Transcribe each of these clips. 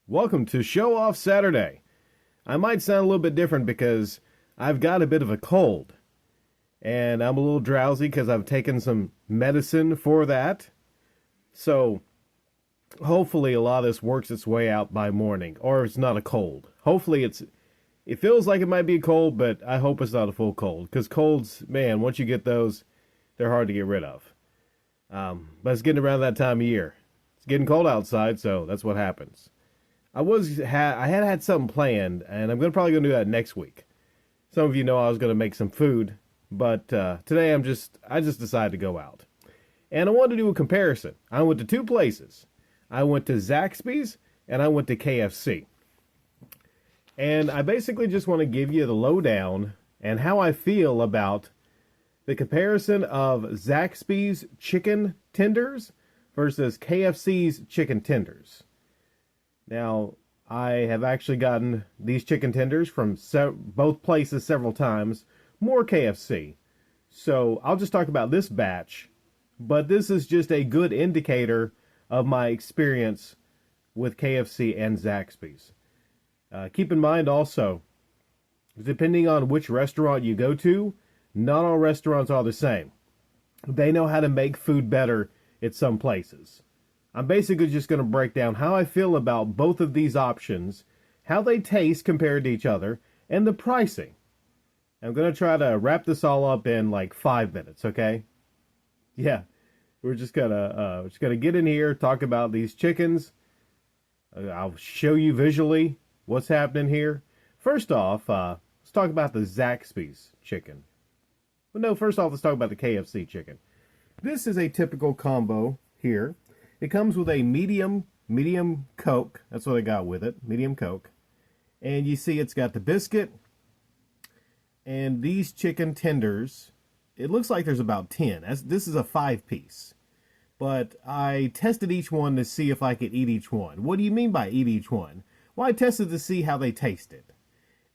Welcome to Show Off Saturday. I might sound a little bit different because I've got a bit of a cold. And I'm a little drowsy because I've taken some medicine for that. So, hopefully a lot of this works its way out by morning. Or it's not a cold. Hopefully it feels like it might be a cold, but I hope it's not a full cold. Because colds, man, once you get those, they're hard to get rid of. But it's getting around that time of year. It's getting cold outside, so that's what happens. I had something planned, and I'm probably gonna do that next week. Some of you know I was gonna make some food, but today I just decided to go out, and I wanted to do a comparison. I went to two places. I went to Zaxby's and I went to KFC, and I basically just want to give you the lowdown and how I feel about the comparison of Zaxby's chicken tenders versus KFC's chicken tenders. Now, I have actually gotten these chicken tenders from both places several times, more KFC. So I'll just talk about this batch, but this is just a good indicator of my experience with KFC and Zaxby's. Keep in mind also, depending on which restaurant you go to, not all restaurants are the same. They know how to make food better at some places. I'm basically just going to break down how I feel about both of these options, how they taste compared to each other, and the pricing. I'm going to try to wrap this all up in like 5 minutes, okay? Yeah, we're just gonna get in here, talk about these chickens. I'll show you visually what's happening here. First off, let's talk about the Zaxby's chicken. Well, no, first off, let's talk about the KFC chicken. This is a typical combo here. It comes with a medium Coke. That's what I got with it, medium Coke. And you see it's got the biscuit and these chicken tenders. It looks like there's about 10. This is a 5-piece. But I tested each one to see if I could eat each one. What do you mean by eat each one? Well, I tested to see how they tasted.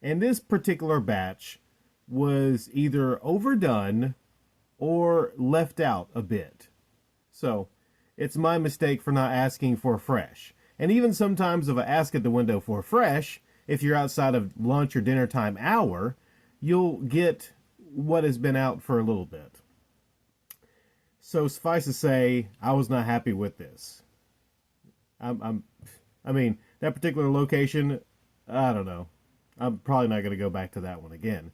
And this particular batch was either overdone or left out a bit. So it's my mistake for not asking for fresh. And even sometimes if I ask at the window for fresh, if you're outside of lunch or dinner time hour, you'll get what has been out for a little bit. So suffice to say, I was not happy with this. I mean, that particular location, I don't know. I'm probably not going to go back to that one again.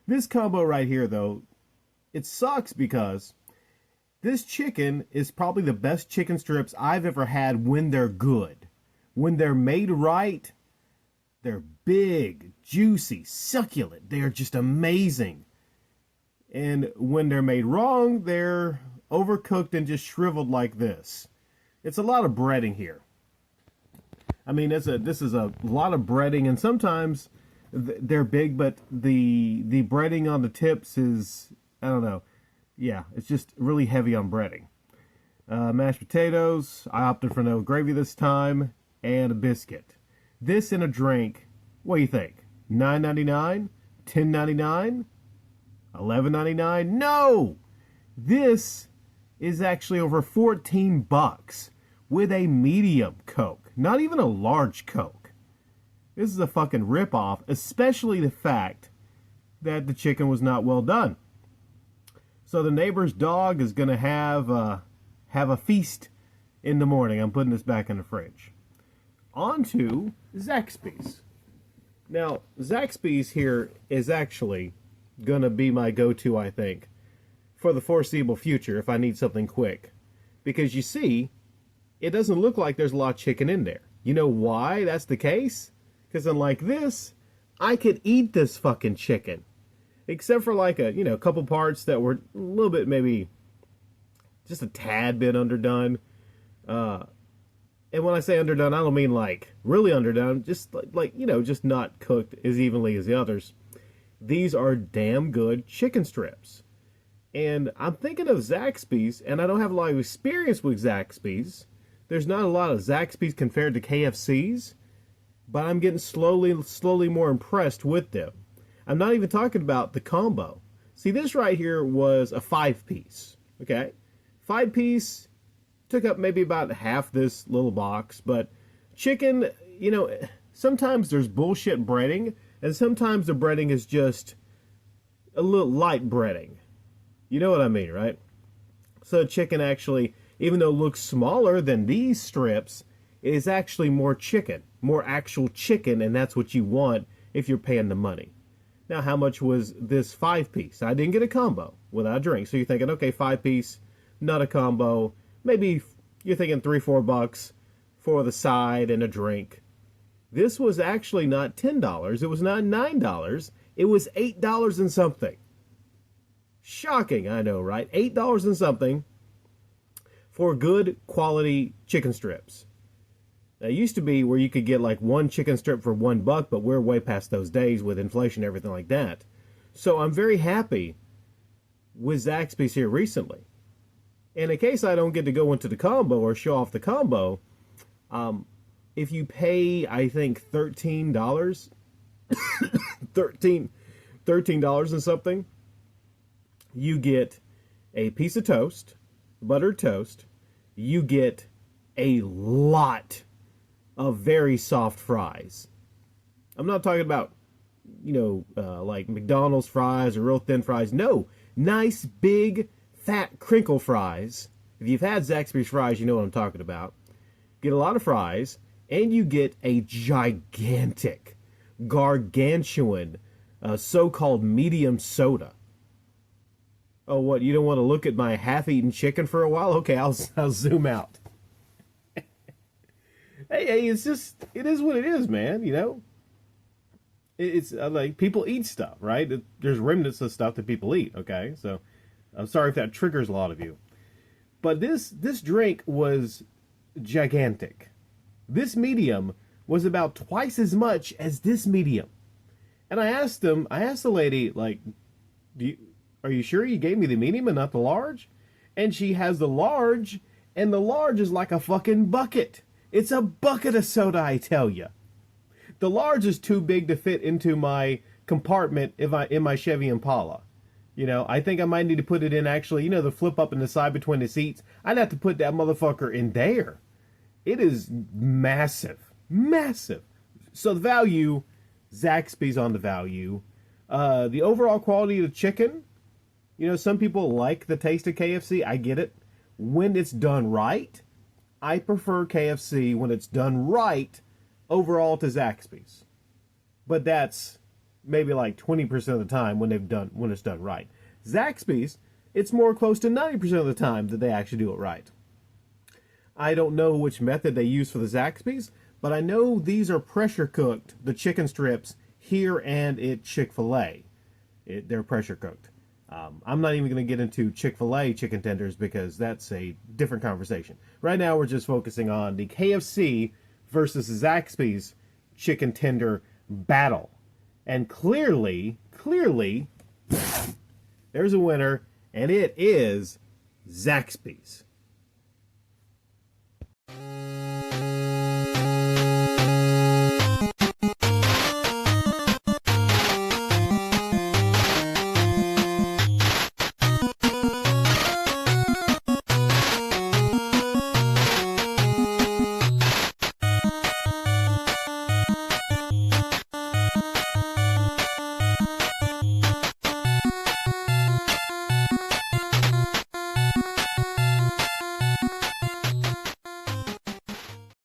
This combo right here, though, it sucks because this chicken is probably the best chicken strips I've ever had when they're good. When they're made right, they're big, juicy, succulent. They are just amazing. And when they're made wrong, they're overcooked and just shriveled like this. It's a lot of breading here. I mean, this is a lot of breading, and sometimes they're big, but the breading on the tips is, I don't know. Yeah, it's just really heavy on breading. Mashed potatoes. I opted for no gravy this time, and a biscuit. This in a drink, what do you think? $9.99? $10.99? $11.99? No! This is actually over 14 bucks with a medium Coke. Not even a large Coke. This is a fucking ripoff, especially the fact that the chicken was not well done. So the neighbor's dog is going to have a feast in the morning. I'm putting this back in the fridge. On to Zaxby's. Now, Zaxby's here is actually going to be my go-to, I think, for the foreseeable future if I need something quick. Because you see, it doesn't look like there's a lot of chicken in there. You know why that's the case? Because unlike this, I could eat this fucking chicken. Except for like a couple parts that were a little bit, maybe just a tad bit underdone. And when I say underdone, I don't mean like really underdone, just like just not cooked as evenly as the others. These are damn good chicken strips. And I'm thinking of Zaxby's, and I don't have a lot of experience with Zaxby's. There's not a lot of Zaxby's compared to KFC's, but I'm getting slowly more impressed with them. I'm not even talking about the combo. See, this right here was a 5-piece, okay? 5-piece took up maybe about half this little box, but chicken, sometimes there's bullshit breading, and sometimes the breading is just a little light breading. You know what I mean, right? So chicken actually, even though it looks smaller than these strips, it is actually more chicken, more actual chicken, and that's what you want if you're paying the money. Now, how much was this 5-piece? I didn't get a combo without a drink. So you're thinking, okay, 5-piece, not a combo. Maybe you're thinking $3-4 for the side and a drink. This was actually not $10. It was not $9. It was $8 and something. Shocking, I know, right? $8 and something for good quality chicken strips. Now, it used to be where you could get like one chicken strip for $1, but we're way past those days with inflation and everything like that. So I'm very happy with Zaxby's here recently. And in case I don't get to go into the combo or show off the combo, if you pay, I think, $13, $13 and something, you get a piece of toast, buttered toast. You get a lot of very soft fries. I'm not talking about, like McDonald's fries or real thin fries. No, nice, big, fat crinkle fries. If you've had Zaxby's fries, you know what I'm talking about. Get a lot of fries, and you get a gigantic, gargantuan, so-called medium soda. Oh, what, you don't want to look at my half-eaten chicken for a while? Okay, I'll zoom out. Hey, it's just, it is what it is, man, It's like, people eat stuff, right? There's remnants of stuff that people eat, okay? So, I'm sorry if that triggers a lot of you. But this drink was gigantic. This medium was about twice as much as this medium. And I asked the lady, like, are you sure you gave me the medium and not the large? And she has the large, and the large is like a fucking bucket. It's a bucket of soda, I tell you. The large is too big to fit into my compartment in my Chevy Impala. I think I might need to put it in, actually, the flip up in the side between the seats. I'd have to put that motherfucker in there. It is massive. Massive. So the value, Zaxby's on the value. The overall quality of the chicken, some people like the taste of KFC. I get it. When it's done right, I prefer KFC when it's done right overall to Zaxby's. But that's maybe like 20% of the time when it's done right. Zaxby's, it's more close to 90% of the time that they actually do it right. I don't know which method they use for the Zaxby's, but I know these are pressure cooked, the chicken strips here and at Chick-fil-A. They're pressure cooked. I'm not even going to get into Chick-fil-A chicken tenders because that's a different conversation. Right now we're just focusing on the KFC versus Zaxby's chicken tender battle. And clearly, there's a winner, and it is Zaxby's.